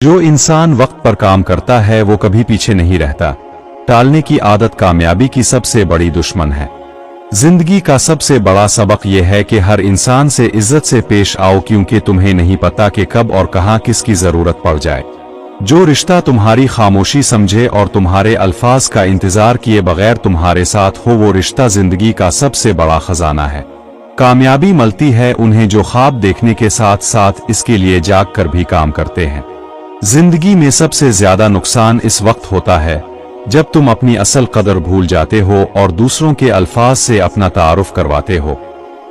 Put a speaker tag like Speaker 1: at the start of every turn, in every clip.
Speaker 1: जो इंसान वक्त पर काम करता है वो कभी पीछे नहीं रहता। टालने की आदत कामयाबी की सबसे बड़ी दुश्मन है। जिंदगी का सबसे बड़ा सबक यह है कि हर इंसान से इज्जत से पेश आओ, क्योंकि तुम्हें नहीं पता कि कब और कहां किसकी जरूरत पड़ जाए। जो रिश्ता तुम्हारी खामोशी समझे और तुम्हारे अल्फाज का इंतजार किए बगैर तुम्हारे साथ हो, वो रिश्ता जिंदगी का सबसे बड़ा खजाना है। कामयाबी मिलती है उन्हें जो ख्वाब देखने के साथ साथ इसके लिए जाग कर भी काम करते हैं। जिंदगी में सबसे ज्यादा नुकसान इस वक्त होता है जब तुम अपनी असल कदर भूल जाते हो और दूसरों के अल्फाज से अपना तारुफ करवाते हो।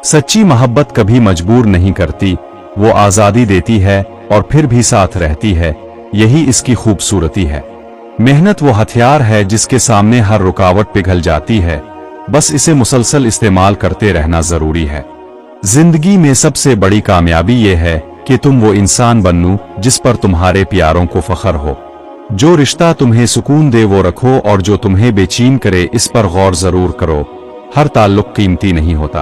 Speaker 1: सच्ची मोहब्बत कभी मजबूर नहीं करती, वो आजादी देती है और फिर भी साथ रहती है। यही इसकी खूबसूरती है। मेहनत वो हथियार है जिसके सामने हर रुकावट पिघल जाती है, बस इसे मुसलसल इस्तेमाल करते रहना जरूरी है। जिंदगी में सबसे बड़ी कामयाबी ये है कि तुम वो इंसान बनो जिस पर तुम्हारे प्यारों को फख्र हो। जो रिश्ता तुम्हें सुकून दे वो रखो, और जो तुम्हें बेचैन करे इस पर गौर जरूर करो। हर ताल्लुक कीमती नहीं होता।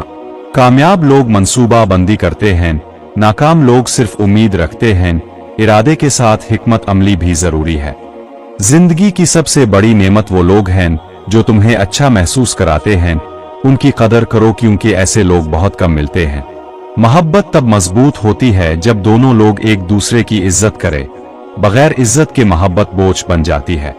Speaker 1: कामयाब लोग मंसूबा बंदी करते हैं, नाकाम लोग सिर्फ उम्मीद रखते हैं। इरादे के साथ हिकमत अमली भी जरूरी है। जिंदगी की सबसे बड़ी नेमत वो लोग हैं जो तुम्हें अच्छा महसूस कराते हैं। उनकी कदर करो, क्योंकि ऐसे लोग बहुत कम मिलते हैं। मोहब्बत तब मजबूत होती है जब दोनों लोग एक दूसरे की इज्जत करें। बगैर इज्जत के मोहब्बत बोझ बन जाती है।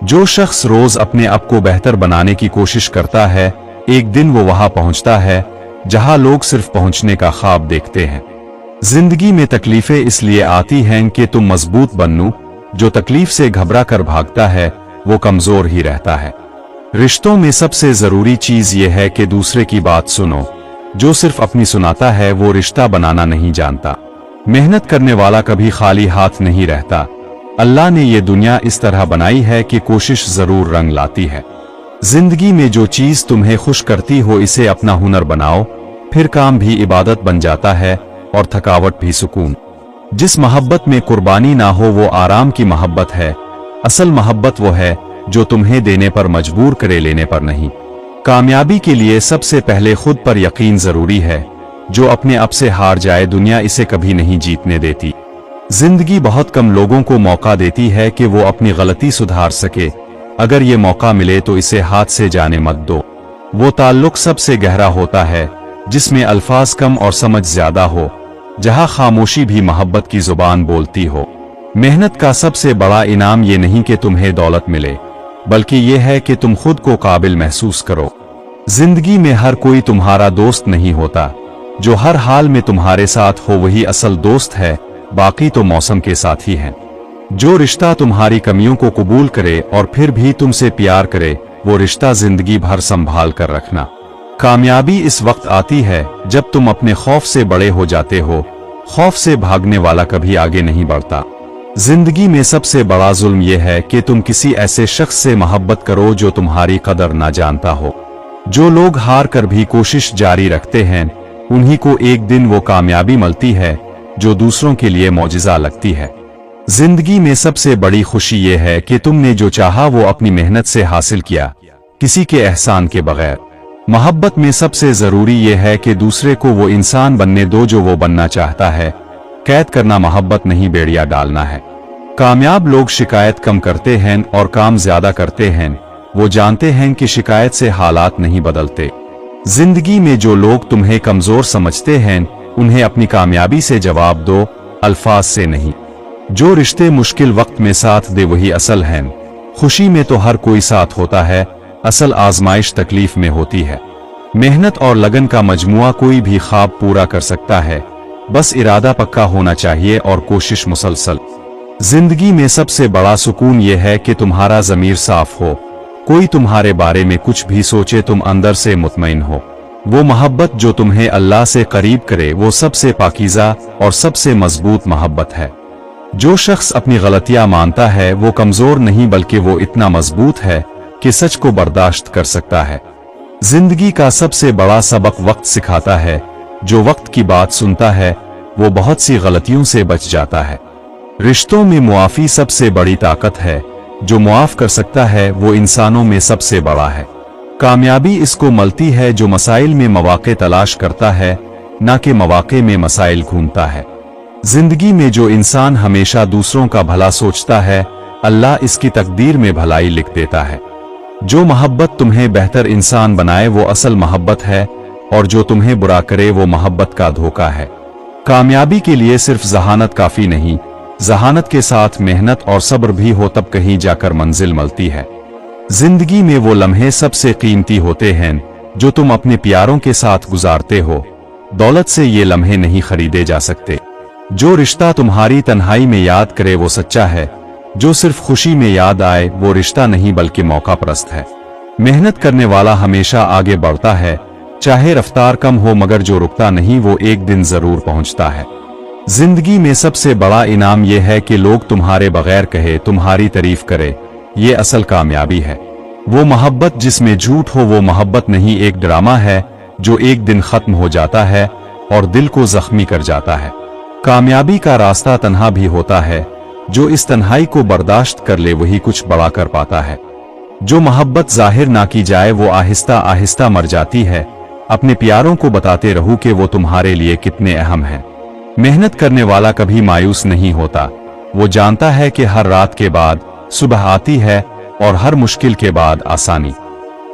Speaker 1: जो शख्स रोज अपने आप को बेहतर बनाने की कोशिश करता है, एक दिन वो वहां पहुंचता है जहां लोग सिर्फ पहुंचने का ख्वाब देखते हैं। जिंदगी में तकलीफें इसलिए आती हैं कि तुम मजबूत बनो। जो तकलीफ से घबरा कर भागता है वो कमजोर ही रहता है। रिश्तों में सबसे जरूरी चीज ये है कि दूसरे की बात सुनो। जो सिर्फ अपनी सुनाता है वो रिश्ता बनाना नहीं जानता। मेहनत करने वाला कभी खाली हाथ नहीं रहता। अल्लाह ने ये दुनिया इस तरह बनाई है कि कोशिश जरूर रंग लाती है। जिंदगी में जो चीज तुम्हें खुश करती हो इसे अपना हुनर बनाओ, फिर काम भी इबादत बन जाता है और थकावट भी सुकून। जिस मोहब्बत में कुर्बानी ना हो वो आराम की मोहब्बत है। असल मोहब्बत वो है जो तुम्हें देने पर मजबूर करे, लेने पर नहीं। कामयाबी के लिए सबसे पहले खुद पर यकीन जरूरी है। जो अपने आप से हार जाए दुनिया इसे कभी नहीं जीतने देती। जिंदगी बहुत कम लोगों को मौका देती है कि वो अपनी गलती सुधार सके। अगर ये मौका मिले तो इसे हाथ से जाने मत दो। वो ताल्लुक सबसे गहरा होता है जिसमें अल्फाज कम और समझ ज्यादा हो, जहां खामोशी भी मोहब्बत की जुबान बोलती हो। मेहनत का सबसे बड़ा इनाम ये नहीं कि तुम्हें दौलत मिले, बल्कि ये है कि तुम खुद को काबिल महसूस करो। जिंदगी में हर कोई तुम्हारा दोस्त नहीं होता। जो हर हाल में तुम्हारे साथ हो वही असल दोस्त है, बाकी तो मौसम के साथ ही हैं। जो रिश्ता तुम्हारी कमियों को कबूल करे और फिर भी तुमसे प्यार करे, वो रिश्ता जिंदगी भर संभाल कर रखना। कामयाबी इस वक्त आती है जब तुम अपने खौफ से बड़े हो जाते हो। खौफ से भागने वाला कभी आगे नहीं बढ़ता। जिंदगी में सबसे बड़ा जुल्म यह है कि तुम किसी ऐसे शख्स से मोहब्बत करो जो तुम्हारी कदर ना जानता हो। जो लोग हार कर भी कोशिश जारी रखते हैं उन्हीं को एक दिन वो कामयाबी मिलती है जो दूसरों के लिए मौजिज़ा लगती है। जिंदगी में सबसे बड़ी खुशी ये है कि तुमने जो चाहा वो अपनी मेहनत से हासिल किया, किसी के एहसान के बगैर। मोहब्बत में सबसे जरूरी ये है कि दूसरे को वो इंसान बनने दो जो वो बनना चाहता है। कैद करना मोहब्बत नहीं, बेड़िया डालना है। कामयाब लोग शिकायत कम करते हैं और काम ज्यादा करते हैं। वो जानते हैं कि शिकायत से हालात नहीं बदलते। जिंदगी में जो लोग तुम्हें कमजोर समझते हैं उन्हें अपनी कामयाबी से जवाब दो, अल्फाज से नहीं। जो रिश्ते मुश्किल वक्त में साथ दे वही असल हैं। खुशी में तो हर कोई साथ होता है, असल आजमाइश तकलीफ में होती है। मेहनत और लगन का मजमुआ कोई भी ख्वाब पूरा कर सकता है, बस इरादा पक्का होना चाहिए और कोशिश मुसलसल। जिंदगी में सबसे बड़ा सुकून यह है कि तुम्हारा ज़मीर साफ हो। कोई तुम्हारे बारे में कुछ भी सोचे, तुम अंदर से मुतमईन हो। वो मोहब्बत जो तुम्हें अल्लाह से करीब करे वो सबसे पाकीज़ा और सबसे मजबूत मोहब्बत है। जो शख्स अपनी गलतियां मानता है वो कमजोर नहीं, बल्कि वो इतना मजबूत है कि सच को बर्दाश्त कर सकता है। जिंदगी का सबसे बड़ा सबक वक्त सिखाता है। जो वक्त की बात सुनता है वो बहुत सी गलतियों से बच जाता है। रिश्तों में मुआफी सबसे बड़ी ताकत है। जो मुआफ कर सकता है वो इंसानों में सबसे बड़ा है। कामयाबी इसको मिलती है जो मसाइल में मौके तलाश करता है, ना कि मौके में मसाइल ढूंढता है। जिंदगी में जो इंसान हमेशा दूसरों का भला सोचता है, अल्लाह इसकी तकदीर में भलाई लिख देता है। जो मोहब्बत तुम्हें बेहतर इंसान बनाए वो असल मोहब्बत है, और जो तुम्हें बुरा करे वो मोहब्बत का धोखा है। कामयाबी के लिए सिर्फ जहानत काफी नहीं, जहानत के साथ मेहनत और सब्र भी हो तब कहीं जाकर मंजिल मिलती है। जिंदगी में वो लम्हे सबसे कीमती होते हैं जो तुम अपने प्यारों के साथ गुजारते हो। दौलत से ये लम्हे नहीं खरीदे जा सकते। जो रिश्ता तुम्हारी तन्हाई में याद करे वो सच्चा है, जो सिर्फ खुशी में याद आए वो रिश्ता नहीं बल्कि मौका परस्त है। मेहनत करने वाला हमेशा आगे बढ़ता है, चाहे रफ्तार कम हो, मगर जो रुकता नहीं वो एक दिन जरूर पहुंचता है। जिंदगी में सबसे बड़ा इनाम यह है कि लोग तुम्हारे बगैर कहे तुम्हारी तारीफ करे, ये असल कामयाबी है। वो मोहब्बत जिसमें झूठ हो वो मोहब्बत नहीं, एक ड्रामा है जो एक दिन खत्म हो जाता है और दिल को जख्मी कर जाता है। कामयाबी का रास्ता तन्हा भी होता है, जो इस तन्हाई को बर्दाश्त कर ले वही कुछ बड़ा कर पाता है। जो मोहब्बत जाहिर ना की जाए वो आहिस्ता आहिस्ता मर जाती है। अपने प्यारों को बताते रहो कि वो तुम्हारे लिए कितने अहम हैं। मेहनत करने वाला कभी मायूस नहीं होता, वो जानता है कि हर रात के बाद सुबह आती है और हर मुश्किल के बाद आसानी।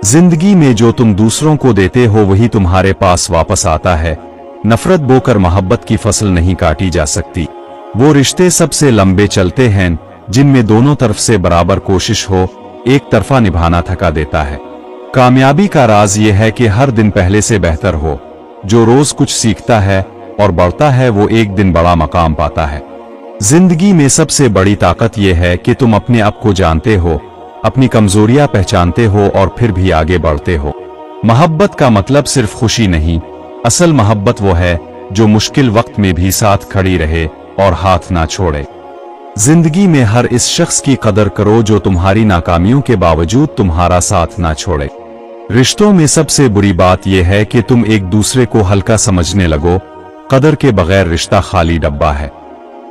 Speaker 1: जिंदगी में जो तुम दूसरों को देते हो वही तुम्हारे पास वापस आता है। नफरत बोकर मोहब्बत की फसल नहीं काटी जा सकती। वो रिश्ते सबसे लंबे चलते हैं जिनमें दोनों तरफ से बराबर कोशिश हो, एक तरफा निभाना थका देता है। कामयाबी का राज ये है कि हर दिन पहले से बेहतर हो। जो रोज कुछ सीखता है और बढ़ता है वो एक दिन बड़ा मकाम पाता है। जिंदगी में सबसे बड़ी ताकत यह है कि तुम अपने आप को जानते हो, अपनी कमजोरियां पहचानते हो और फिर भी आगे बढ़ते हो। मोहब्बत का मतलब सिर्फ खुशी नहीं, असल मोहब्बत वो है जो मुश्किल वक्त में भी साथ खड़ी रहे और हाथ ना छोड़े। जिंदगी में हर इस शख्स की कदर करो जो तुम्हारी नाकामियों के बावजूद तुम्हारा साथ ना छोड़े। रिश्तों में सबसे बुरी बात यह है कि तुम एक दूसरे को हल्का समझने लगो। कदर के बगैर रिश्ता खाली डब्बा है।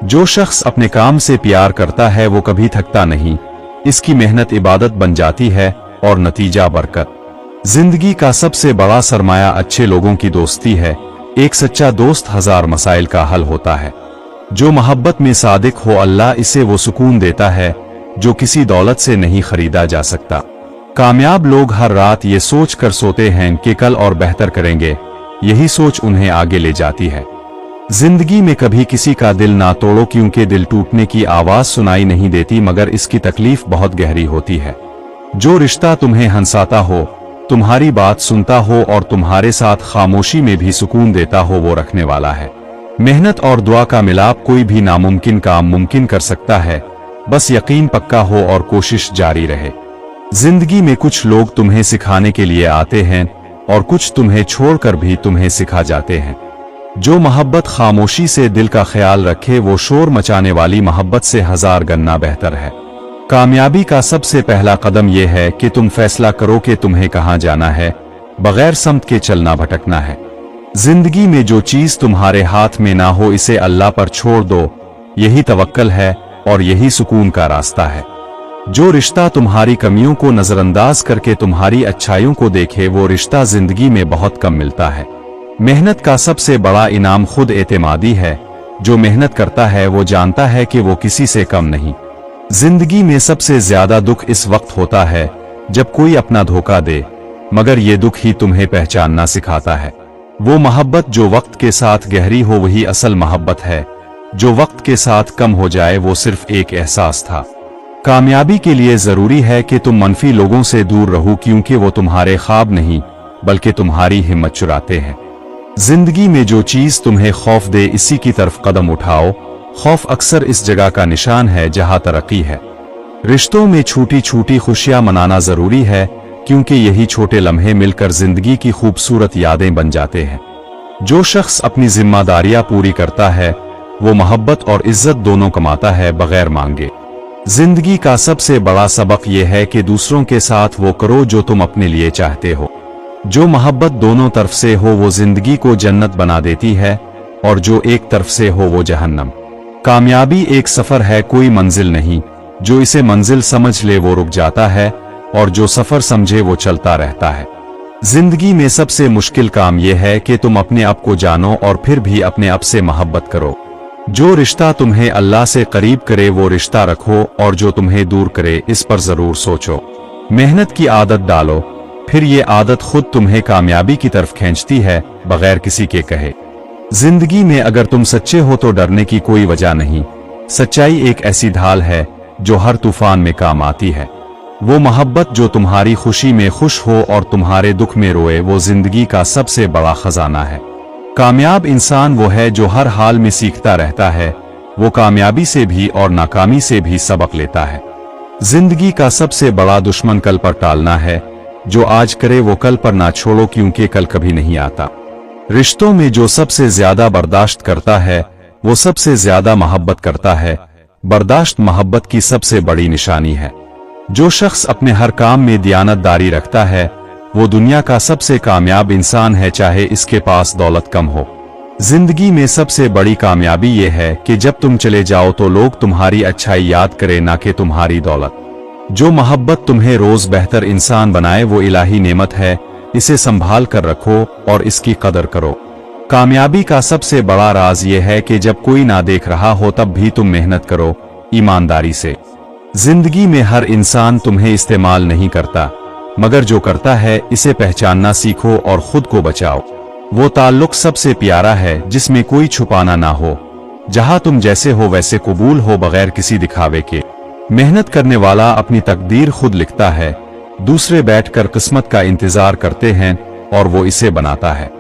Speaker 1: जो शख्स अपने काम से प्यार करता है वो कभी थकता नहीं, इसकी मेहनत इबादत बन जाती है और नतीजा बरकत। जिंदगी का सबसे बड़ा सरमाया अच्छे लोगों की दोस्ती है। एक सच्चा दोस्त हजार मसाइल का हल होता है। जो मोहब्बत में सादिक हो अल्लाह इसे वो सुकून देता है जो किसी दौलत से नहीं खरीदा जा सकता। कामयाब लोग हर रात ये सोच कर सोते हैं कि कल और बेहतर करेंगे, यही सोच उन्हें आगे ले जाती है। जिंदगी में कभी किसी का दिल ना तोड़ो, क्योंकि दिल टूटने की आवाज सुनाई नहीं देती मगर इसकी तकलीफ बहुत गहरी होती है। जो रिश्ता तुम्हें हंसाता हो, तुम्हारी बात सुनता हो और तुम्हारे साथ खामोशी में भी सुकून देता हो वो रखने वाला है। मेहनत और दुआ का मिलाप कोई भी नामुमकिन काम मुमकिन कर सकता है, बस यकीन पक्का हो और कोशिश जारी रहे। जिंदगी में कुछ लोग तुम्हें सिखाने के लिए आते हैं और कुछ तुम्हें छोड़कर भी तुम्हें सिखा जाते हैं। जो मोहब्बत खामोशी से दिल का ख्याल रखे वो शोर मचाने वाली मोहब्बत से हजार गना बेहतर है। कामयाबी का सबसे पहला कदम यह है कि तुम फैसला करो कि तुम्हें कहां जाना है, बगैर समत के चलना भटकना है। जिंदगी में जो चीज तुम्हारे हाथ में ना हो इसे अल्लाह पर छोड़ दो, यही तवक्कल है और यही सुकून का रास्ता है। जो रिश्ता तुम्हारी कमियों को नजरअंदाज करके तुम्हारी अच्छाइयों को देखे वो रिश्ता जिंदगी में बहुत कम मिलता है। मेहनत का सबसे बड़ा इनाम खुद एतमादी है। जो मेहनत करता है वो जानता है कि वो किसी से कम नहीं। जिंदगी में सबसे ज्यादा दुख इस वक्त होता है जब कोई अपना धोखा दे, मगर ये दुख ही तुम्हें पहचानना सिखाता है। वो मोहब्बत जो वक्त के साथ गहरी हो वही असल मोहब्बत है। जो वक्त के साथ कम हो जाए वो सिर्फ एक एहसास था। कामयाबी के लिए जरूरी है कि तुम मनफी लोगों से दूर रहो, क्योंकि वो तुम्हारे ख्वाब नहीं बल्कि तुम्हारी हिम्मत चुराते हैं। जिंदगी में जो चीज तुम्हें खौफ दे इसी की तरफ कदम उठाओ। खौफ अक्सर इस जगह का निशान है जहां तरक्की है। रिश्तों में छोटी छोटी खुशियां मनाना जरूरी है, क्योंकि यही छोटे लम्हे मिलकर जिंदगी की खूबसूरत यादें बन जाते हैं। जो शख्स अपनी जिम्मेदारियां पूरी करता है वो मोहब्बत और इज्जत दोनों कमाता है बगैर मांगे। जिंदगी का सबसे बड़ा सबक यह है कि दूसरों के साथ वो करो जो तुम अपने लिए चाहते हो। जो मोहब्बत दोनों तरफ से हो वो जिंदगी को जन्नत बना देती है, और जो एक तरफ से हो वो जहन्नम। कामयाबी एक सफर है, कोई मंजिल नहीं। जो इसे मंजिल समझ ले वो रुक जाता है, और जो सफर समझे वो चलता रहता है। जिंदगी में सबसे मुश्किल काम यह है कि तुम अपने आप को जानो और फिर भी अपने आप से मोहब्बत करो। जो रिश्ता तुम्हें अल्लाह से करीब करे वो रिश्ता रखो, और जो तुम्हें दूर करे इस पर जरूर सोचो। मेहनत की आदत डालो, फिर ये आदत खुद तुम्हें कामयाबी की तरफ खींचती है बगैर किसी के कहे। जिंदगी में अगर तुम सच्चे हो तो डरने की कोई वजह नहीं। सच्चाई एक ऐसी ढाल है जो हर तूफान में काम आती है। वो मोहब्बत जो तुम्हारी खुशी में खुश हो और तुम्हारे दुख में रोए, वो जिंदगी का सबसे बड़ा खजाना है। कामयाब इंसान वो है जो हर हाल में सीखता रहता है। वो कामयाबी से भी और नाकामी से भी सबक लेता है। जिंदगी का सबसे बड़ा दुश्मन कल पर टालना है। जो आज करे वो कल पर ना छोड़ो, क्योंकि कल कभी नहीं आता। रिश्तों में जो सबसे ज्यादा बर्दाश्त करता है वो सबसे ज्यादा मोहब्बत करता है। बर्दाश्त मोहब्बत की सबसे बड़ी निशानी है। जो शख्स अपने हर काम में दियानतदारी रखता है वो दुनिया का सबसे कामयाब इंसान है, चाहे इसके पास दौलत कम हो। जिंदगी में सबसे बड़ी कामयाबी ये है कि जब तुम चले जाओ तो लोग तुम्हारी अच्छाई याद करें, ना कि तुम्हारी दौलत। जो मोहब्बत तुम्हें रोज बेहतर इंसान बनाए वो इलाही नेमत है। इसे संभाल कर रखो और इसकी कदर करो। कामयाबी का सबसे बड़ा राज ये है कि जब कोई ना देख रहा हो तब भी तुम मेहनत करो ईमानदारी से। जिंदगी में हर इंसान तुम्हें इस्तेमाल नहीं करता, मगर जो करता है इसे पहचानना सीखो और खुद को बचाओ। वो ताल्लुक सबसे प्यारा है जिसमें कोई छुपाना ना हो, जहां तुम जैसे हो वैसे कबूल हो बगैर किसी दिखावे के। मेहनत करने वाला अपनी तकदीर खुद लिखता है। दूसरे बैठकर किस्मत का इंतजार करते हैं और वो इसे बनाता है।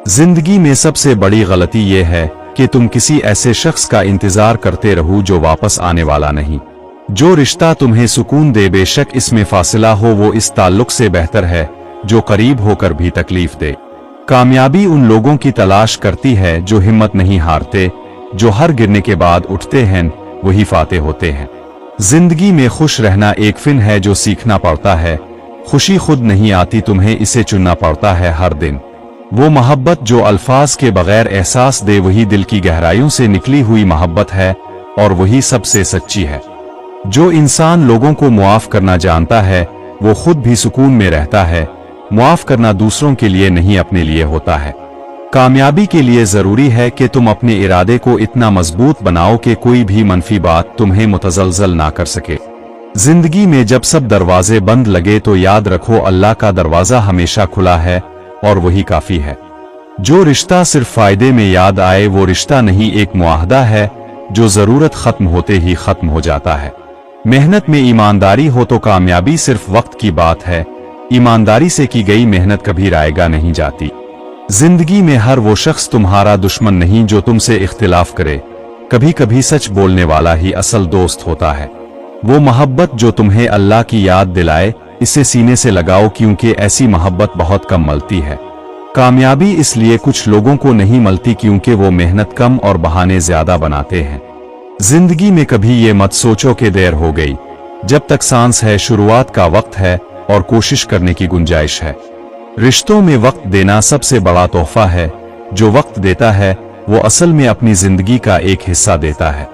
Speaker 1: जिंदगी में सबसे बड़ी गलती ये है कि तुम किसी ऐसे शख्स का इंतजार करते रहो जो वापस आने वाला नहीं। जो रिश्ता तुम्हें सुकून दे, बेशक इसमें फासिला हो, वो इस ताल्लुक से बेहतर है जो करीब होकर भी तकलीफ दे। कामयाबी उन लोगों की तलाश करती है जो हिम्मत नहीं हारते, जो हर गिरने के बाद उठते हैं, वही फातेह होते हैं। जिंदगी में खुश रहना एक फिन है जो सीखना पड़ता है। खुशी खुद नहीं आती, तुम्हें इसे चुनना पड़ता है हर दिन। वो मोहब्बत जो अल्फाज के बगैर एहसास दे, वही दिल की गहराइयों से निकली हुई मोहब्बत है और वही सबसे सच्ची है। जो इंसान लोगों को मुआफ करना जानता है वो खुद भी सुकून में रहता है। मुआफ करना दूसरों के लिए नहीं, अपने लिए होता है। कामयाबी के लिए जरूरी है कि तुम अपने इरादे को इतना मजबूत बनाओ कि कोई भी मनफी बात तुम्हें मुतजलजल ना कर सके। जिंदगी में जब सब दरवाजे बंद लगे तो याद रखो अल्लाह का दरवाजा हमेशा खुला है और वही काफी है। जो रिश्ता सिर्फ फायदे में याद आए वो रिश्ता नहीं, एक मुआहदा है जो जरूरत खत्म होते ही खत्म हो जाता है। मेहनत में ईमानदारी हो तो कामयाबी सिर्फ वक्त की बात है। ईमानदारी से की गई मेहनत कभी रायगा नहीं जाती। जिंदगी में हर वो शख्स तुम्हारा दुश्मन नहीं जो तुमसे इख्तिलाफ करे। कभी कभी सच बोलने वाला ही असल दोस्त होता है। वो मोहब्बत जो तुम्हें अल्लाह की याद दिलाए, इसे सीने से लगाओ, क्योंकि ऐसी मोहब्बत बहुत कम मिलती है। कामयाबी इसलिए कुछ लोगों को नहीं मिलती क्योंकि वो मेहनत कम और बहाने ज्यादा बनाते हैं। जिंदगी में कभी ये मत सोचो कि देर हो गई। जब तक सांस है शुरुआत का वक्त है और कोशिश करने की गुंजाइश है। रिश्तों में वक्त देना सबसे बड़ा तोहफा है। जो वक्त देता है वो असल में अपनी जिंदगी का एक हिस्सा देता है।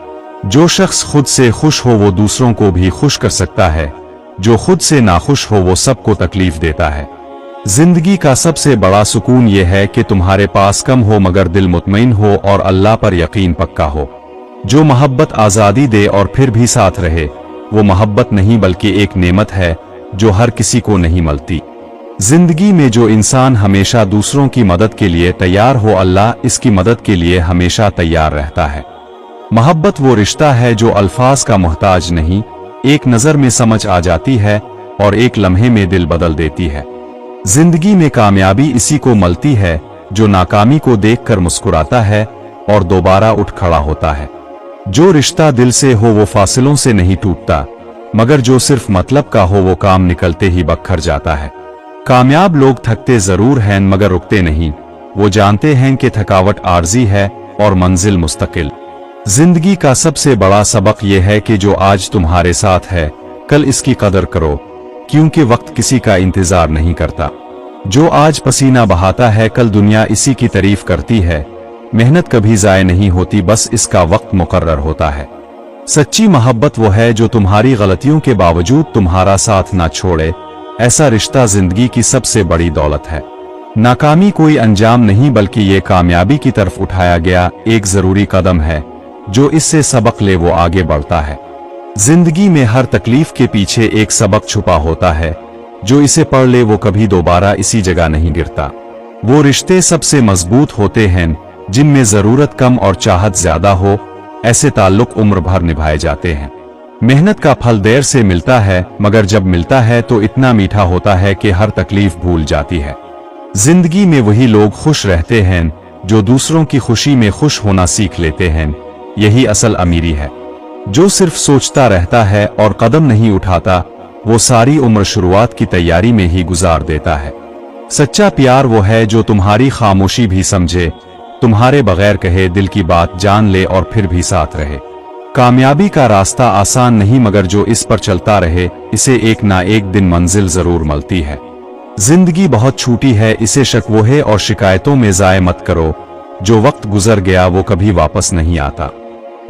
Speaker 1: जो शख्स खुद से खुश हो वो दूसरों को भी खुश कर सकता है। जो खुद से नाखुश हो वो सबको तकलीफ देता है। जिंदगी का सबसे बड़ा सुकून ये है कि तुम्हारे पास कम हो मगर दिल मुतमईन हो और अल्लाह पर यकीन पक्का हो। जो मोहब्बत आज़ादी दे और फिर भी साथ रहे, वो मोहब्बत नहीं बल्कि एक नेमत है जो हर किसी को नहीं मिलती। जिंदगी में जो इंसान हमेशा दूसरों की मदद के लिए तैयार हो, अल्लाह इसकी मदद के लिए हमेशा तैयार रहता है। मोहब्बत वो रिश्ता है जो अल्फाज का मोहताज नहीं, एक नजर में समझ आ जाती है और एक लम्हे में दिल बदल देती है। जिंदगी में कामयाबी इसी को मिलती है जो नाकामी को देखकर मुस्कुराता है और दोबारा उठ खड़ा होता है। जो रिश्ता दिल से हो वो फासिलों से नहीं टूटता, मगर जो सिर्फ मतलब का हो वो काम निकलते ही बखर जाता है। कामयाब लोग थकते जरूर हैं मगर रुकते नहीं। वो जानते हैं कि थकावट आर्जी है और मंजिल मुस्तकिल। जिंदगी का सबसे बड़ा सबक यह है कि जो आज तुम्हारे साथ है कल इसकी कदर करो, क्योंकि वक्त किसी का इंतजार नहीं करता। जो आज पसीना बहाता है कल दुनिया इसी की तारीफ करती है। मेहनत कभी जाय नहीं होती, बस इसका वक्त मुकर्रर होता है। सच्ची मोहब्बत वो है जो तुम्हारी गलतियों के बावजूद तुम्हारा साथ ना छोड़े। ऐसा रिश्ता जिंदगी की सबसे बड़ी दौलत है। नाकामी कोई अंजाम नहीं बल्कि ये कामयाबी की तरफ उठाया गया एक जरूरी कदम है। जो इससे सबक ले वो आगे बढ़ता है। जिंदगी में हर तकलीफ के पीछे एक सबक छुपा होता है, जो इसे पढ़ ले वो कभी दोबारा इसी जगह नहीं गिरता। वो रिश्ते सबसे मजबूत होते हैं जिनमें जरूरत कम और चाहत ज्यादा हो। ऐसे ताल्लुक उम्र भर निभाए जाते हैं। मेहनत का फल देर से मिलता है, मगर जब मिलता है तो इतना मीठा होता है कि हर तकलीफ भूल जाती है। जिंदगी में वही लोग खुश रहते हैं जो दूसरों की खुशी में खुश होना सीख लेते हैं। यही असल अमीरी है। जो सिर्फ सोचता रहता है और कदम नहीं उठाता, वो सारी उम्र शुरुआत की तैयारी में ही गुजार देता है। सच्चा प्यार वो है जो तुम्हारी खामोशी भी समझे, तुम्हारे बगैर कहे दिल की बात जान ले और फिर भी साथ रहे। कामयाबी का रास्ता आसान नहीं, मगर जो इस पर चलता रहे इसे एक ना एक दिन मंजिल जरूर मिलती है। जिंदगी बहुत छोटी है, इसे शकवोहे और शिकायतों में जाए मत करो। जो वक्त गुजर गया वो कभी वापस नहीं आता।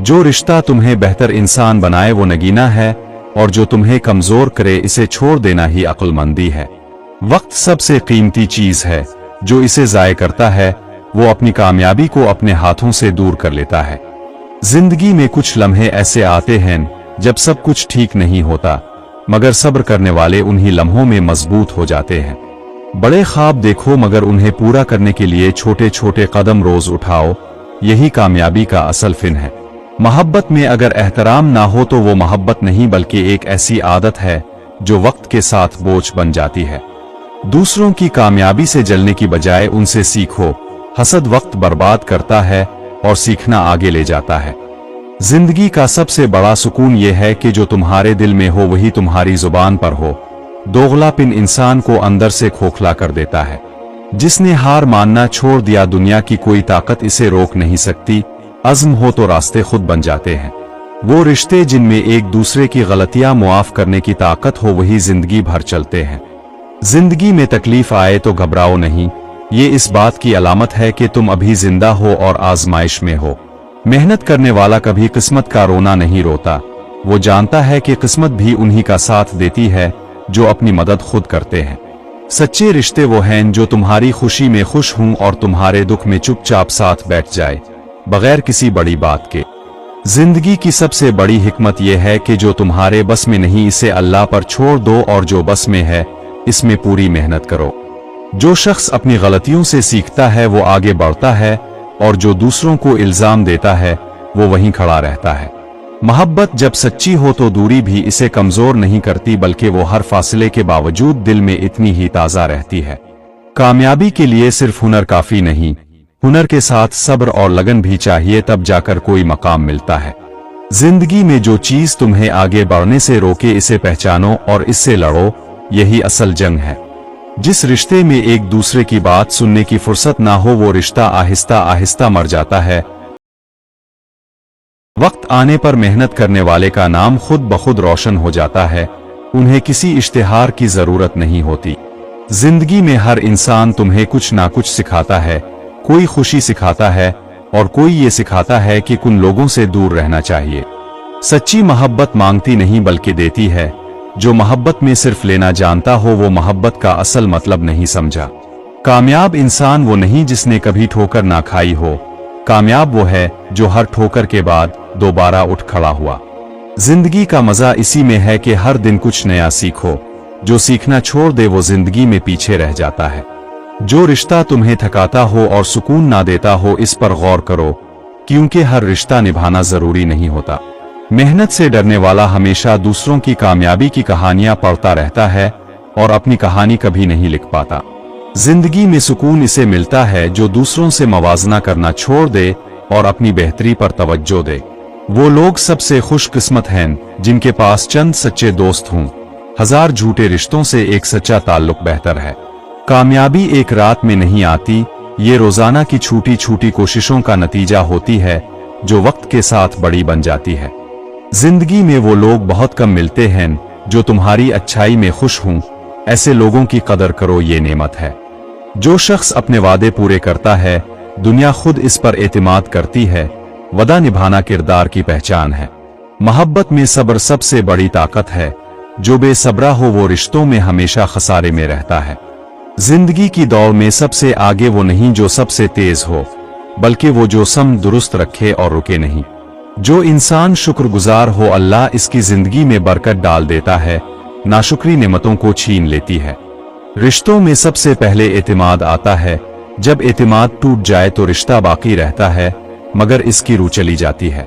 Speaker 1: जो रिश्ता तुम्हें बेहतर इंसान बनाए वो नगीना है, और जो तुम्हें कमजोर करे इसे छोड़ देना ही अक्लमंदी है। वक्त सबसे कीमती चीज है, जो इसे जाय करता है वो अपनी कामयाबी को अपने हाथों से दूर कर लेता है। जिंदगी में कुछ लम्हे ऐसे आते हैं जब सब कुछ ठीक नहीं होता, मगर सब्र करने वाले उन्हीं लम्हों में मजबूत हो जाते हैं। बड़े ख्वाब देखो, मगर उन्हें पूरा करने के लिए छोटे छोटे कदम रोज उठाओ। यही कामयाबी का असल फिन है। मोहब्बत में अगर एहतराम ना हो तो वो मोहब्बत नहीं, बल्कि एक ऐसी आदत है जो वक्त के साथ बोझ बन जाती है। दूसरों की कामयाबी से जलने की बजाय उनसे सीखो। हसद वक्त बर्बाद करता है और सीखना आगे ले जाता है। जिंदगी का सबसे बड़ा सुकून यह है कि जो तुम्हारे दिल में हो वही तुम्हारी जुबान पर हो। दोगलापन इंसान को अंदर से खोखला कर देता है। जिसने हार मानना छोड़ दिया, दुनिया की कोई ताकत इसे रोक नहीं सकती। अज़्म हो तो रास्ते खुद बन जाते हैं। वो रिश्ते जिनमें एक दूसरे की गलतियां मुआफ करने की ताकत हो वही जिंदगी भर चलते हैं। जिंदगी में तकलीफ आए तो घबराओ नहीं, ये इस बात की अलामत है कि तुम अभी जिंदा हो और आजमाइश में हो। मेहनत करने वाला कभी किस्मत का रोना नहीं रोता। वो जानता है कि किस्मत भी उन्हीं का साथ देती है जो अपनी मदद खुद करते हैं। सच्चे रिश्ते वो हैं जो तुम्हारी खुशी में खुश हों और तुम्हारे दुख में चुपचाप साथ बैठ जाए, बगैर किसी बड़ी बात के। जिंदगी की सबसे बड़ी हिकमत यह है कि जो तुम्हारे बस में नहीं इसे अल्लाह पर छोड़ दो, और जो बस में है इसमें पूरी मेहनत करो। जो शख्स अपनी गलतियों से सीखता है वो आगे बढ़ता है, और जो दूसरों को इल्जाम देता है वो वहीं खड़ा रहता है। मोहब्बत जब सच्ची हो तो दूरी भी इसे कमजोर नहीं करती, बल्कि वो हर फासले के बावजूद दिल में इतनी ही ताजा रहती है। कामयाबी के लिए सिर्फ हुनर काफी नहीं, हुनर के साथ सब्र और लगन भी चाहिए, तब जाकर कोई मकाम मिलता है। जिंदगी में जो चीज तुम्हें आगे बढ़ने से रोके इसे पहचानो और इससे लड़ो। यही असल जंग है। जिस रिश्ते में एक दूसरे की बात सुनने की फुर्सत ना हो वो रिश्ता आहिस्ता आहिस्ता मर जाता है। वक्त आने पर मेहनत करने वाले का नाम खुद ब खुद रोशन हो जाता है। उन्हें किसी इश्तिहार की जरूरत नहीं होती। जिंदगी में हर इंसान तुम्हें कुछ ना कुछ सिखाता है। कोई खुशी सिखाता है और कोई ये सिखाता है कि कुन लोगों से दूर रहना चाहिए। सच्ची मोहब्बत मांगती नहीं बल्कि देती है। जो मोहब्बत में सिर्फ लेना जानता हो वो मोहब्बत का असल मतलब नहीं समझा। कामयाब इंसान वो नहीं जिसने कभी ठोकर ना खाई हो। कामयाब वो है जो हर ठोकर के बाद दोबारा उठ खड़ा हुआ। जिंदगी का मजा इसी में है कि हर दिन कुछ नया सीखो। जो सीखना छोड़ दे वो जिंदगी में पीछे रह जाता है। जो रिश्ता तुम्हें थकाता हो और सुकून ना देता हो इस पर गौर करो, क्योंकि हर रिश्ता निभाना जरूरी नहीं होता। मेहनत से डरने वाला हमेशा दूसरों की कामयाबी की कहानियां पढ़ता रहता है और अपनी कहानी कभी नहीं लिख पाता। जिंदगी में सुकून इसे मिलता है जो दूसरों से मवाजना करना छोड़ दे और अपनी बेहतरी पर तवज्जो दे। वो लोग सबसे खुशकिस्मत हैं जिनके पास चंद सच्चे दोस्त हों। हजार झूठे रिश्तों से एक सच्चा ताल्लुक बेहतर है। कामयाबी एक रात में नहीं आती, ये रोजाना की छोटी छोटी कोशिशों का नतीजा होती है जो वक्त के साथ बड़ी बन जाती है। जिंदगी में वो लोग बहुत कम मिलते हैं जो तुम्हारी अच्छाई में खुश हों। ऐसे लोगों की कदर करो, ये नेमत है। जो शख्स अपने वादे पूरे करता है दुनिया खुद इस पर एतमाद करती है। वदा निभाना किरदार की पहचान है। मोहब्बत में सब्र सबसे बड़ी ताकत है। जो बेसब्रा हो वो रिश्तों में हमेशा खसारे में रहता है। जिंदगी की दौड़ में सबसे आगे वो नहीं जो सबसे तेज हो, बल्कि वो जो सम दुरुस्त रखे और रुके नहीं। जो इंसान शुक्रगुजार हो अल्लाह इसकी जिंदगी में बरकत डाल देता है, नाशुक्री नेमतों को छीन लेती है। रिश्तों में सबसे पहले एतमाद आता है। जब एतमाद टूट जाए तो रिश्ता बाकी रहता है, मगर इसकी रूह चली जाती है।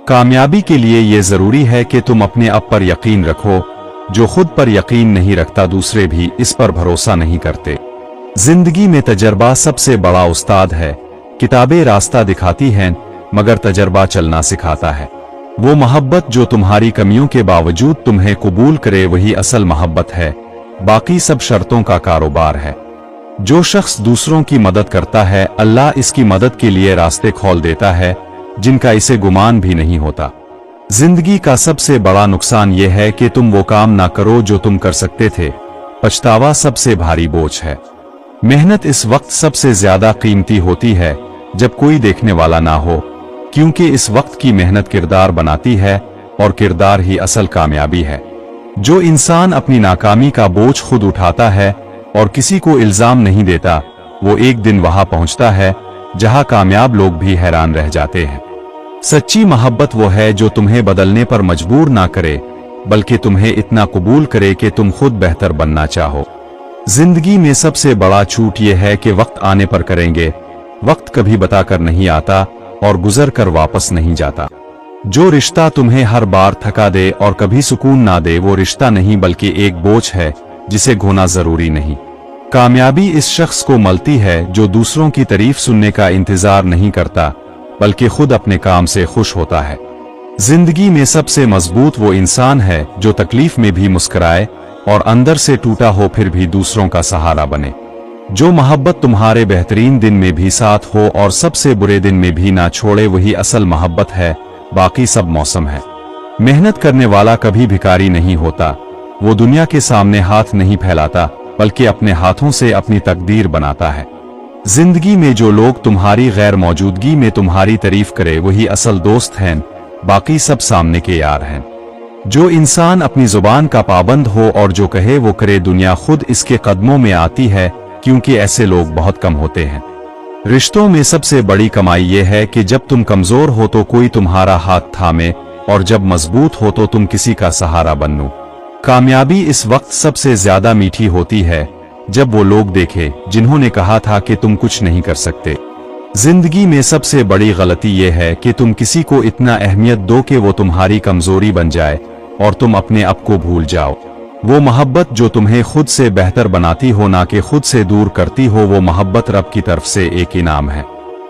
Speaker 1: कामयाबी के लिए ये जरूरी है कि तुम अपने आप पर यकीन रखो। जो खुद पर यकीन नहीं रखता दूसरे भी इस पर भरोसा नहीं करते। जिंदगी में तजर्बा सबसे बड़ा उस्ताद है। किताबें रास्ता दिखाती हैं, मगर तजर्बा चलना सिखाता है। वो मोहब्बत जो तुम्हारी कमियों के बावजूद तुम्हें कबूल करे वही असल मोहब्बत है, बाकी सब शर्तों का कारोबार है। जो शख्स दूसरों की मदद करता है अल्लाह इसकी मदद के लिए रास्ते खोल देता है जिनका इसे गुमान भी नहीं होता। जिंदगी का सबसे बड़ा नुकसान यह है कि तुम वो काम ना करो जो तुम कर सकते थे। पछतावा सबसे भारी बोझ है। मेहनत इस वक्त सबसे ज्यादा कीमती होती है जब कोई देखने वाला ना हो, क्योंकि इस वक्त की मेहनत किरदार बनाती है और किरदार ही असल कामयाबी है। जो इंसान अपनी नाकामी का बोझ खुद उठाता है और किसी को इल्जाम नहीं देता, वो एक दिन वहां पहुंचता है जहां कामयाब लोग भी हैरान रह जाते हैं। सच्ची मोहब्बत वो है जो तुम्हें बदलने पर मजबूर ना करे, बल्कि तुम्हें इतना कबूल करे कि तुम खुद बेहतर बनना चाहो। जिंदगी में सबसे बड़ा छूट ये है कि वक्त आने पर करेंगे। वक्त कभी बताकर नहीं आता और गुजर कर वापस नहीं जाता। जो रिश्ता तुम्हें हर बार थका दे और कभी सुकून ना दे वो रिश्ता नहीं बल्कि एक बोझ है जिसे खोना जरूरी नहीं। कामयाबी इस शख्स को मिलती है जो दूसरों की तारीफ सुनने का इंतजार नहीं करता, बल्कि खुद अपने काम से खुश होता है। जिंदगी में सबसे मजबूत वो इंसान है जो तकलीफ में भी मुस्कुराए और अंदर से टूटा हो फिर भी दूसरों का सहारा बने। जो मोहब्बत तुम्हारे बेहतरीन दिन में भी साथ हो और सबसे बुरे दिन में भी ना छोड़े वही असल मोहब्बत है, बाकी सब मौसम है। मेहनत करने वाला कभी भिखारी नहीं होता। वो दुनिया के सामने हाथ नहीं फैलाता, बल्कि अपने हाथों से अपनी तकदीर बनाता है। जिंदगी में जो लोग तुम्हारी गैर मौजूदगी में तुम्हारी तारीफ करे वही असल दोस्त हैं, बाकी सब सामने के यार हैं। जो इंसान अपनी जुबान का पाबंद हो और जो कहे वो करे दुनिया खुद इसके कदमों में आती है, क्योंकि ऐसे लोग बहुत कम होते हैं। रिश्तों में सबसे बड़ी कमाई ये है कि जब तुम कमजोर हो तो कोई तुम्हारा हाथ थामे और जब मजबूत हो तो तुम किसी का सहारा बनो। कामयाबी इस वक्त सबसे ज्यादा मीठी होती है जब वो लोग देखे जिन्होंने कहा था कि तुम कुछ नहीं कर सकते। जिंदगी में सबसे बड़ी गलती यह है कि तुम किसी को इतना अहमियत दो कि वो तुम्हारी कमजोरी बन जाए और तुम अपने आप को भूल जाओ। वो मोहब्बत जो तुम्हें खुद से बेहतर बनाती हो ना कि खुद से दूर करती हो, वो मोहब्बत रब की तरफ से एक इनाम है।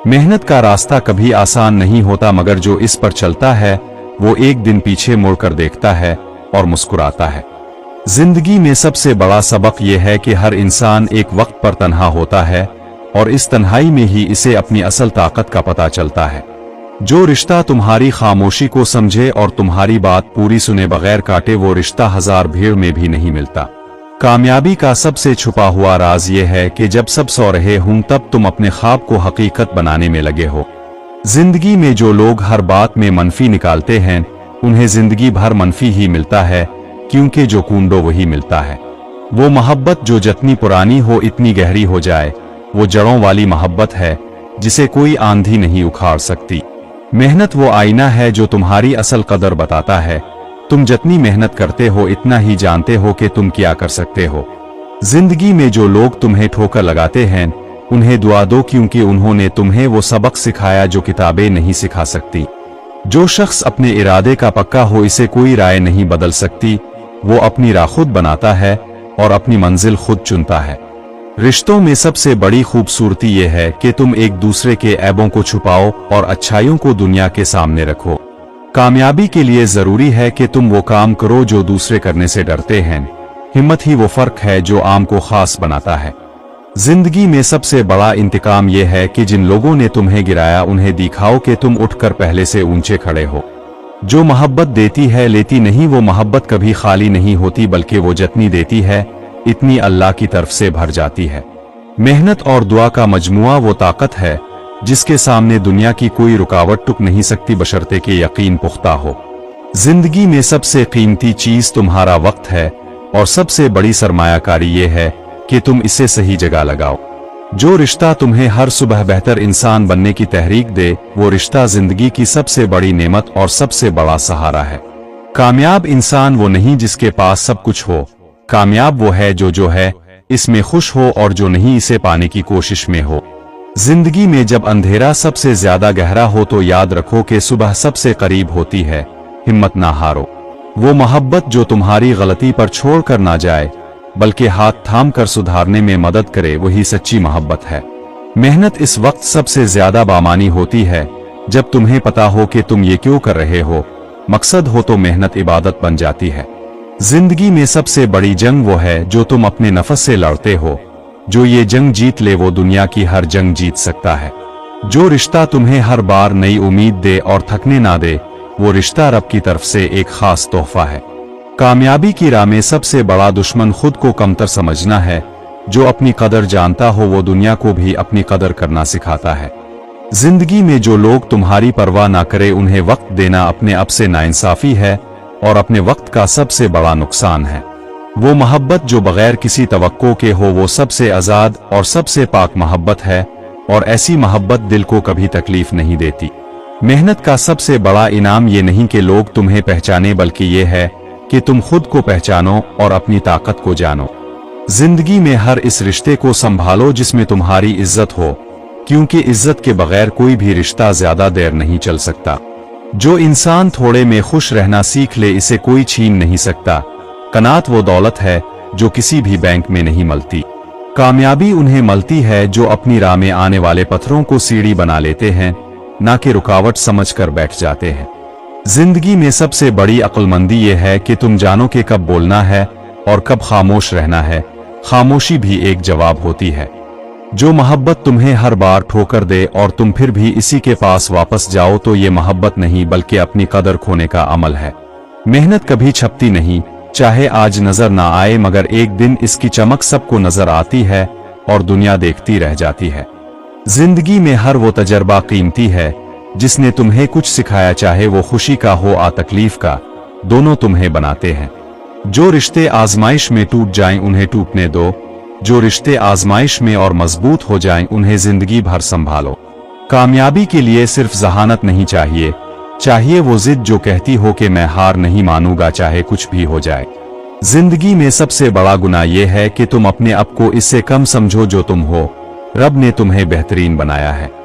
Speaker 1: मेहनत का रास्ता कभी आसान नहीं होता, मगर जो इस पर चलता है वो एक दिन पीछे मुड़कर देखता है और मुस्कुराता है। जिंदगी में सबसे बड़ा सबक यह है कि हर इंसान एक वक्त पर तन्हा होता है और इस तन्हाई में ही इसे अपनी असल ताकत का पता चलता है। जो रिश्ता तुम्हारी खामोशी को समझे और तुम्हारी बात पूरी सुने बगैर काटे वो रिश्ता हजार भीड़ में भी नहीं मिलता। कामयाबी का सबसे छुपा हुआ राज ये है कि जब सब सो रहे हों तब तुम अपने ख्वाब को हकीकत बनाने में लगे हो। जिंदगी में जो लोग हर बात में मनफी निकालते हैं उन्हें जिंदगी भर मनफी ही मिलता है, क्योंकि जो कूंडो वही मिलता है। वो मोहब्बत जो जितनी पुरानी हो इतनी गहरी हो जाए, वो जड़ों वाली मोहब्बत है जिसे कोई आंधी नहीं उखाड़ सकती। मेहनत वो आईना है जो तुम्हारी असल कदर बताता है। तुम जितनी मेहनत करते हो इतना ही जानते हो कि तुम क्या कर सकते हो। जिंदगी में जो लोग तुम्हें ठोकर लगाते हैं उन्हें दुआ दो, क्योंकि उन्होंने तुम्हें वो सबक सिखाया जो किताबें नहीं सिखा सकती। जो शख्स अपने इरादे का पक्का हो इसे कोई राय नहीं बदल सकती। वो अपनी राह खुद बनाता है और अपनी मंजिल खुद चुनता है। रिश्तों में सबसे बड़ी खूबसूरती यह है कि तुम एक दूसरे के ऐबों को छुपाओ और अच्छाइयों को दुनिया के सामने रखो। कामयाबी के लिए जरूरी है कि तुम वो काम करो जो दूसरे करने से डरते हैं। हिम्मत ही वो फर्क है जो आम को खास बनाता है। जिंदगी में सबसे बड़ा इंतकाम यह है कि जिन लोगों ने तुम्हें गिराया उन्हें दिखाओ कि तुम उठकर पहले से ऊंचे खड़े हो। जो मोहब्बत देती है लेती नहीं, वो मोहब्बत कभी खाली नहीं होती, बल्कि वो जितनी देती है इतनी अल्लाह की तरफ से भर जाती है। मेहनत और दुआ का मजमुआ वो ताकत है जिसके सामने दुनिया की कोई रुकावट टुक नहीं सकती, बशर्ते के यकीन पुख्ता हो। जिंदगी में सबसे कीमती चीज तुम्हारा वक्त है और सबसे बड़ी सरमायाकारी ये है कि तुम इसे सही जगह लगाओ। जो रिश्ता तुम्हें हर सुबह बेहतर इंसान बनने की तहरीक दे, वो रिश्ता जिंदगी की सबसे बड़ी नेमत और सबसे बड़ा सहारा है। कामयाब इंसान वो नहीं जिसके पास सब कुछ हो, कामयाब वो है जो है इसमें खुश हो और जो नहीं इसे पाने की कोशिश में हो। जिंदगी में जब अंधेरा सबसे ज्यादा गहरा हो तो याद रखो कि सुबह सबसे करीब होती है। हिम्मत ना हारो। वो मोहब्बत जो तुम्हारी गलती पर छोड़ कर ना जाए बल्कि हाथ थाम कर सुधारने में मदद करे, वही सच्ची मोहब्बत है। मेहनत इस वक्त सबसे ज्यादा बामानी होती है जब तुम्हें पता हो कि तुम ये क्यों कर रहे हो। मकसद हो तो मेहनत इबादत बन जाती है। जिंदगी में सबसे बड़ी जंग वो है जो तुम अपने नफ्स से लड़ते हो। जो ये जंग जीत ले वो दुनिया की हर जंग जीत सकता है। जो रिश्ता तुम्हें हर बार नई उम्मीद दे और थकने ना दे, वो रिश्ता रब की तरफ से एक खास तोहफा है। कामयाबी की राह में सबसे बड़ा दुश्मन खुद को कमतर समझना है। जो अपनी कदर जानता हो वो दुनिया को भी अपनी कदर करना सिखाता है। जिंदगी में जो लोग तुम्हारी परवाह ना करे उन्हें वक्त देना अपने आप से नाइंसाफी है और अपने वक्त का सबसे बड़ा नुकसान है। वो मोहब्बत जो बगैर किसी तवक्को के हो वो सबसे आजाद और सबसे पाक मोहब्बत है और ऐसी मोहब्बत दिल को कभी तकलीफ नहीं देती। मेहनत का सबसे बड़ा इनाम ये नहीं कि लोग तुम्हें पहचाने बल्कि ये है कि तुम खुद को पहचानो और अपनी ताकत को जानो। जिंदगी में हर इस रिश्ते को संभालो जिसमें तुम्हारी इज्जत हो, क्योंकि इज्जत के बगैर कोई भी रिश्ता ज्यादा देर नहीं चल सकता। जो इंसान थोड़े में खुश रहना सीख ले इसे कोई छीन नहीं सकता। कनात वो दौलत है जो किसी भी बैंक में नहीं मिलती। कामयाबी उन्हें मिलती है जो अपनी राह में आने वाले पत्थरों को सीढ़ी बना लेते हैं, ना कि रुकावट समझकर बैठ जाते हैं। जिंदगी में सबसे बड़ी अक्लमंदी ये है कि तुम जानो कि कब बोलना है और कब खामोश रहना है। खामोशी भी एक जवाब होती है। जो मोहब्बत तुम्हें हर बार ठोकर दे और तुम फिर भी इसी के पास वापस जाओ तो ये मोहब्बत नहीं बल्कि अपनी कदर खोने का अमल है। मेहनत कभी छपती नहीं, चाहे आज नजर ना आए मगर एक दिन इसकी चमक सबको नजर आती है और दुनिया देखती रह जाती है। जिंदगी में हर वो तजर्बा कीमती है जिसने तुम्हें कुछ सिखाया, चाहे वो खुशी का हो या तकलीफ का, दोनों तुम्हें बनाते हैं। जो रिश्ते आजमाइश में टूट जाएं उन्हें टूटने दो, जो रिश्ते आजमाइश में और मजबूत हो जाएं उन्हें जिंदगी भर संभालो। कामयाबी के लिए सिर्फ जहानत नहीं चाहिए, चाहिए वो जिद जो कहती हो कि मैं हार नहीं मानूंगा चाहे कुछ भी हो जाए। जिंदगी में सबसे बड़ा गुनाह यह है कि तुम अपने आप को इससे कम समझो जो तुम हो। रब ने तुम्हें बेहतरीन बनाया है।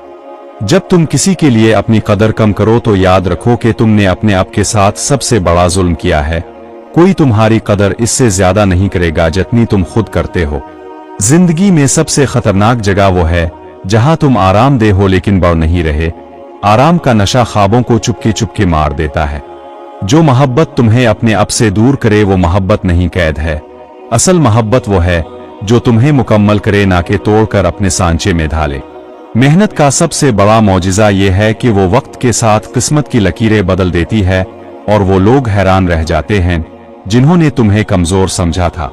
Speaker 1: जब तुम किसी के लिए अपनी कदर कम करो तो याद रखो कि तुमने अपने आप के साथ सबसे बड़ा जुल्म किया है। कोई तुम्हारी कदर इससे ज्यादा नहीं करेगा जितनी तुम खुद करते हो। जिंदगी में सबसे खतरनाक जगह वो है जहां तुम आरामदेह हो लेकिन बढ़ नहीं रहे। आराम का नशा ख्वाबों को चुपके चुपके मार देता है। जो मोहब्बत तुम्हें अपने आप से दूर करे वो मोहब्बत नहीं कैद है। असल मोहब्बत वो है जो तुम्हें मुकम्मल करे ना कि तोड़कर अपने सांचे में ढाले। मेहनत का सबसे बड़ा मौजिज़ा ये है कि वो वक्त के साथ किस्मत की लकीरें बदल देती है और वो लोग हैरान रह जाते हैं जिन्होंने तुम्हें कमजोर समझा था।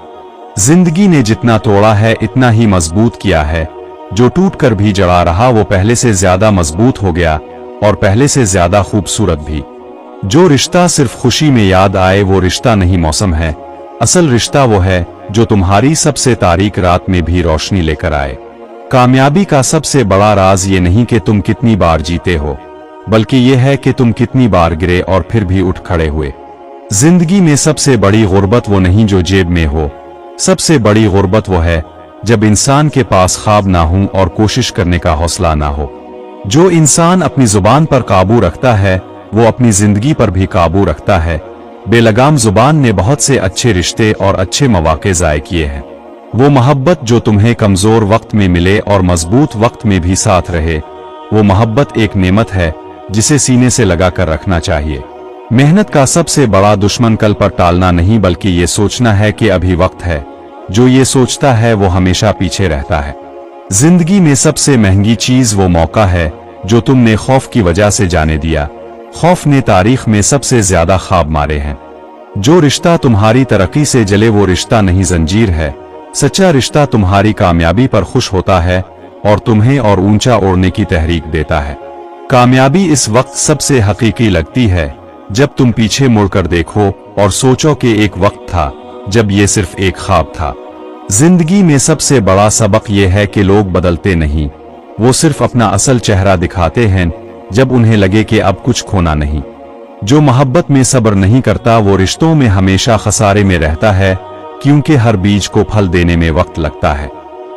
Speaker 1: जिंदगी ने जितना तोड़ा है इतना ही मजबूत किया है। जो टूट कर भी जड़ा रहा वो पहले से ज्यादा मजबूत हो गया और पहले से ज्यादा खूबसूरत भी। जो रिश्ता सिर्फ खुशी में याद आए वो रिश्ता नहीं मौसम है। असल रिश्ता वो है जो तुम्हारी सबसे तारीक रात में भी रोशनी लेकर आए। कामयाबी का सबसे बड़ा राज ये नहीं कि तुम कितनी बार जीते हो, बल्कि ये है कि तुम कितनी बार गिरे और फिर भी उठ खड़े हुए। जिंदगी में सबसे बड़ी गुर्बत वो नहीं जो जेब में हो, सबसे बड़ी गुर्बत वो है जब इंसान के पास ख्वाब ना हो और कोशिश करने का हौसला ना हो। जो इंसान अपनी जुबान पर काबू रखता है वो अपनी जिंदगी पर भी काबू रखता है। बेलगाम जुबान ने बहुत से अच्छे रिश्ते और अच्छे मौके ज़ाय किए हैं। वो मोहब्बत जो तुम्हें कमजोर वक्त में मिले और मजबूत वक्त में भी साथ रहे, वो मोहब्बत एक नेमत है जिसे सीने से लगा कर रखना चाहिए। मेहनत का सबसे बड़ा दुश्मन कल पर टालना नहीं बल्कि ये सोचना है कि अभी वक्त है। जो ये सोचता है वो हमेशा पीछे रहता है। जिंदगी में सबसे महंगी चीज वो मौका है जो तुमने खौफ की वजह से जाने दिया। खौफ ने तारीख में सबसे ज्यादा ख्वाब मारे हैं। जो रिश्ता तुम्हारी तरक्की से जले वो रिश्ता नहीं जंजीर है। सच्चा रिश्ता तुम्हारी कामयाबी पर खुश होता है और तुम्हें और ऊंचा ओढ़ने की तहरीक देता है। कामयाबी इस वक्त सबसे हकीकी लगती है जब तुम पीछे मुड़कर देखो और सोचो कि एक वक्त था जब ये सिर्फ एक ख्वाब था। जिंदगी में सबसे बड़ा सबक यह है कि लोग बदलते नहीं, वो सिर्फ अपना असल चेहरा दिखाते हैं जब उन्हें लगे कि अब कुछ खोना नहीं। जो मोहब्बत में सब्र नहीं करता वो रिश्तों में हमेशा खसारे में रहता है, क्योंकि हर बीज को फल देने में वक्त लगता है।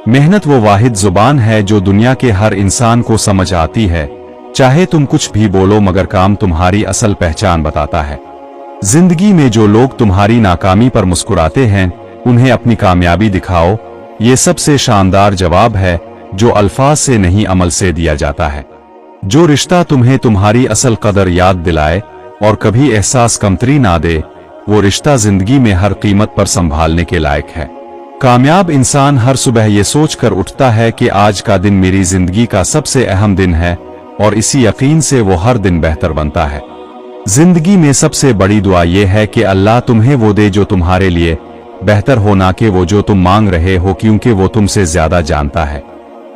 Speaker 1: मेहनत वो वाहिद जुबान है जो दुनिया के हर इंसान को समझ आती है, चाहे तुम कुछ भी बोलो मगर काम तुम्हारी असल पहचान बताता है। जिंदगी में जो लोग तुम्हारी नाकामी पर मुस्कुराते हैं उन्हें अपनी कामयाबी दिखाओ, ये सबसे शानदार जवाब है जो अल्फाज से नहीं अमल से दिया जाता है। जो रिश्ता तुम्हें तुम्हारी असल कदर याद दिलाए और कभी एहसास कमतरी ना दे, वो रिश्ता जिंदगी में हर कीमत पर संभालने के लायक है। कामयाब इंसान हर सुबह ये सोचकर उठता है कि आज का दिन मेरी जिंदगी का सबसे अहम दिन है, और इसी यकीन से वो हर दिन बेहतर बनता है। जिंदगी में सबसे बड़ी दुआ ये है कि अल्लाह तुम्हें वो दे जो तुम्हारे लिए बेहतर हो, ना कि वो जो तुम मांग रहे हो, क्योंकि वो तुमसे ज्यादा जानता है।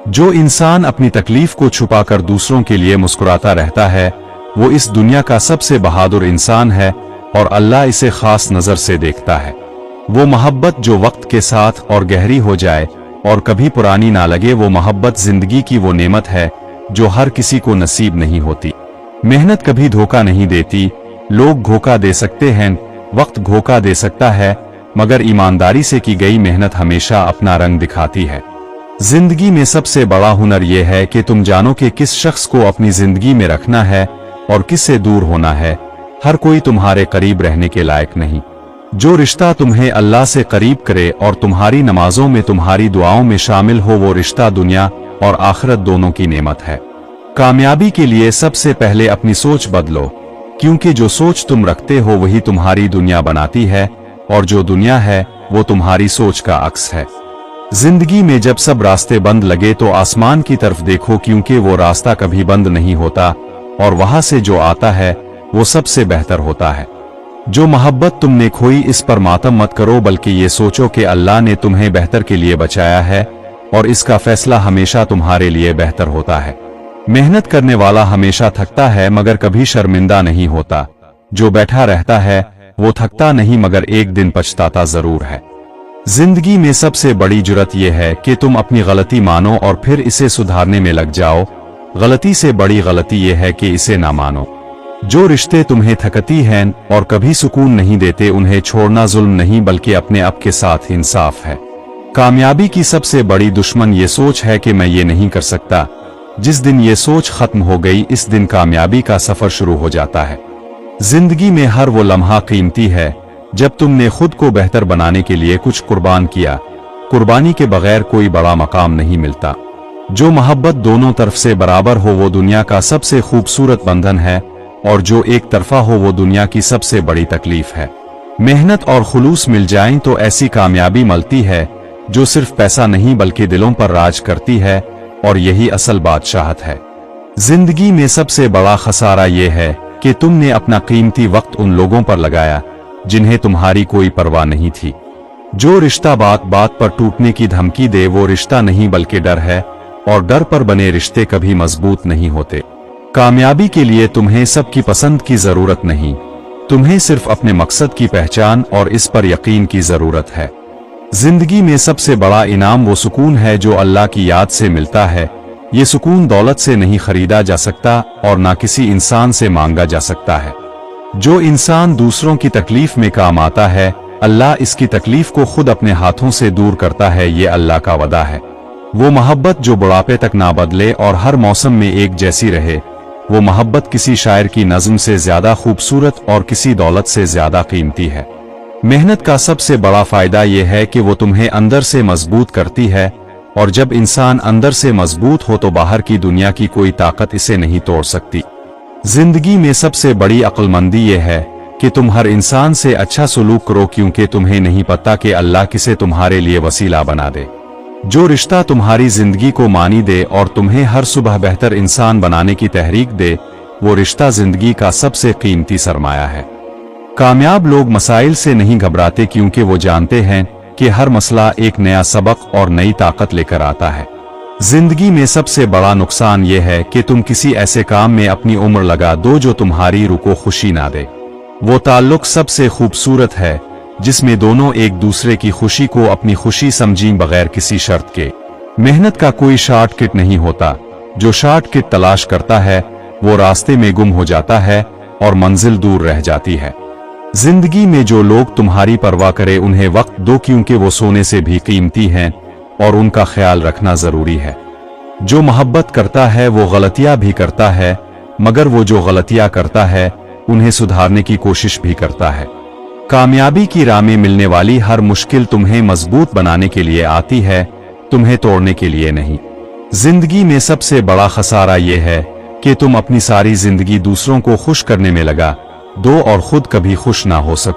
Speaker 1: जो इंसान अपनी तकलीफ को छुपाकर दूसरों के लिए मुस्कुराता रहता है वो इस दुनिया का सबसे बहादुर इंसान है, और अल्लाह इसे खास नजर से देखता है। वो मोहब्बत जो वक्त के साथ और गहरी हो जाए और कभी पुरानी ना लगे, वो मोहब्बत जिंदगी की वो नेमत है जो हर किसी को नसीब नहीं होती। मेहनत कभी धोखा नहीं देती, लोग धोखा दे सकते हैं, वक्त धोखा दे सकता है, मगर ईमानदारी से की गई मेहनत हमेशा अपना रंग दिखाती है। जिंदगी में सबसे बड़ा हुनर यह है कि तुम जानो कि किस शख्स को अपनी जिंदगी में रखना है और किससे दूर होना है। हर कोई तुम्हारे करीब रहने के लायक नहीं। जो रिश्ता तुम्हें अल्लाह से करीब करे और तुम्हारी नमाजों में तुम्हारी दुआओं में शामिल हो, वो रिश्ता दुनिया और आखिरत दोनों की नेमत है। कामयाबी के लिए सबसे पहले अपनी सोच बदलो, क्योंकि जो सोच तुम रखते हो वही तुम्हारी दुनिया बनाती है, और जो दुनिया है वो तुम्हारी सोच का अक्स है। जिंदगी में जब सब रास्ते बंद लगे तो आसमान की तरफ देखो, क्योंकि वो रास्ता कभी बंद नहीं होता, और वहां से जो आता है वो सबसे बेहतर होता है। जो मोहब्बत तुमने खोई इस पर मातम मत करो, बल्कि ये सोचो कि अल्लाह ने तुम्हें बेहतर के लिए बचाया है और इसका फैसला हमेशा तुम्हारे लिए बेहतर होता है। मेहनत करने वाला हमेशा थकता है मगर कभी शर्मिंदा नहीं होता। जो बैठा रहता है वो थकता नहीं मगर एक दिन पछताता जरूर है। जिंदगी में सबसे बड़ी जुर्रत यह है कि तुम अपनी गलती मानो और फिर इसे सुधारने में लग जाओ। गलती से बड़ी गलती यह है कि इसे ना मानो। जो रिश्ते तुम्हें थकती हैं और कभी सुकून नहीं देते, उन्हें छोड़ना जुल्म नहीं बल्कि अपने आप के साथ इंसाफ है। कामयाबी की सबसे बड़ी दुश्मन ये सोच है कि मैं ये नहीं कर सकता। जिस दिन ये सोच खत्म हो गई, इस दिन कामयाबी का सफर शुरू हो जाता है। जिंदगी में हर वो लम्हा कीमती है जब तुमने खुद को बेहतर बनाने के लिए कुछ कुर्बान किया। कुर्बानी के बगैर कोई बड़ा मकाम नहीं मिलता। जो मोहब्बत दोनों तरफ से बराबर हो वो दुनिया का सबसे खूबसूरत बंधन है, और जो एक तरफा हो वो दुनिया की सबसे बड़ी तकलीफ है। मेहनत और खुलूस मिल जाएं तो ऐसी कामयाबी मिलती है जो सिर्फ पैसा नहीं बल्कि दिलों पर राज करती है, और यही असल बादशाहत है। जिंदगी में सबसे बड़ा खसारा ये है कि तुमने अपना कीमती वक्त उन लोगों पर लगाया जिन्हें तुम्हारी कोई परवाह नहीं थी। जो रिश्ता बात बात पर टूटने की धमकी दे वो रिश्ता नहीं बल्कि डर है, और डर पर बने रिश्ते कभी मजबूत नहीं होते। कामयाबी के लिए तुम्हें सबकी पसंद की जरूरत नहीं, तुम्हें सिर्फ अपने मकसद की पहचान और इस पर यकीन की जरूरत है। जिंदगी में सबसे बड़ा इनाम वो सुकून है जो अल्लाह की याद से मिलता है। ये सुकून दौलत से नहीं खरीदा जा सकता और ना किसी इंसान से मांगा जा सकता है। जो इंसान दूसरों की तकलीफ में काम आता है, अल्लाह इसकी तकलीफ को खुद अपने हाथों से दूर करता है। ये अल्लाह का वदा है। वो मोहब्बत जो बुढ़ापे तक ना बदले और हर मौसम में एक जैसी रहे, वो मोहब्बत किसी शायर की नज़्म से ज्यादा खूबसूरत और किसी दौलत से ज्यादा कीमती है। मेहनत का सबसे बड़ा फायदा यह है कि वो तुम्हें अंदर से मजबूत करती है, और जब इंसान अंदर से मजबूत हो तो बाहर की दुनिया की कोई ताकत इसे नहीं तोड़ सकती। जिंदगी में सबसे बड़ी अक्लमंदी यह है कि तुम हर इंसान से अच्छा सलूक करो, क्योंकि तुम्हें नहीं पता कि अल्लाह किसे तुम्हारे लिए वसीला बना दे। जो रिश्ता तुम्हारी जिंदगी को मानी दे और तुम्हें हर सुबह बेहतर इंसान बनाने की तहरीक दे, वो रिश्ता जिंदगी का सबसे कीमती सरमाया है। कामयाब लोग मसाइल से नहीं घबराते, क्योंकि वो जानते हैं कि हर मसला एक नया सबक और नई ताकत लेकर आता है। जिंदगी में सबसे बड़ा नुकसान यह है कि तुम किसी ऐसे काम में अपनी उम्र लगा दो जो तुम्हारी रूह को खुशी ना दे। वो ताल्लुक सबसे खूबसूरत है जिसमें दोनों एक दूसरे की खुशी को अपनी खुशी समझें बगैर किसी शर्त के। मेहनत का कोई शॉर्टकट नहीं होता, जो शॉर्टकट तलाश करता है वो रास्ते में गुम हो जाता है और मंजिल दूर रह जाती है। जिंदगी में जो लोग तुम्हारी परवाह करे उन्हें वक्त दो, क्योंकि वो सोने से भी कीमती हैं और उनका ख्याल रखना जरूरी है। जो मोहब्बत करता है वो गलतियां भी करता है, मगर वो जो गलतियां करता है उन्हें सुधारने की कोशिश भी करता है। कामयाबी की राह में मिलने वाली हर मुश्किल तुम्हें मजबूत बनाने के लिए आती है, तुम्हें तोड़ने के लिए नहीं। जिंदगी में सबसे बड़ा खसारा यह है कि तुम अपनी सारी जिंदगी दूसरों को खुश करने में लगा दो और खुद कभी खुश ना हो सको।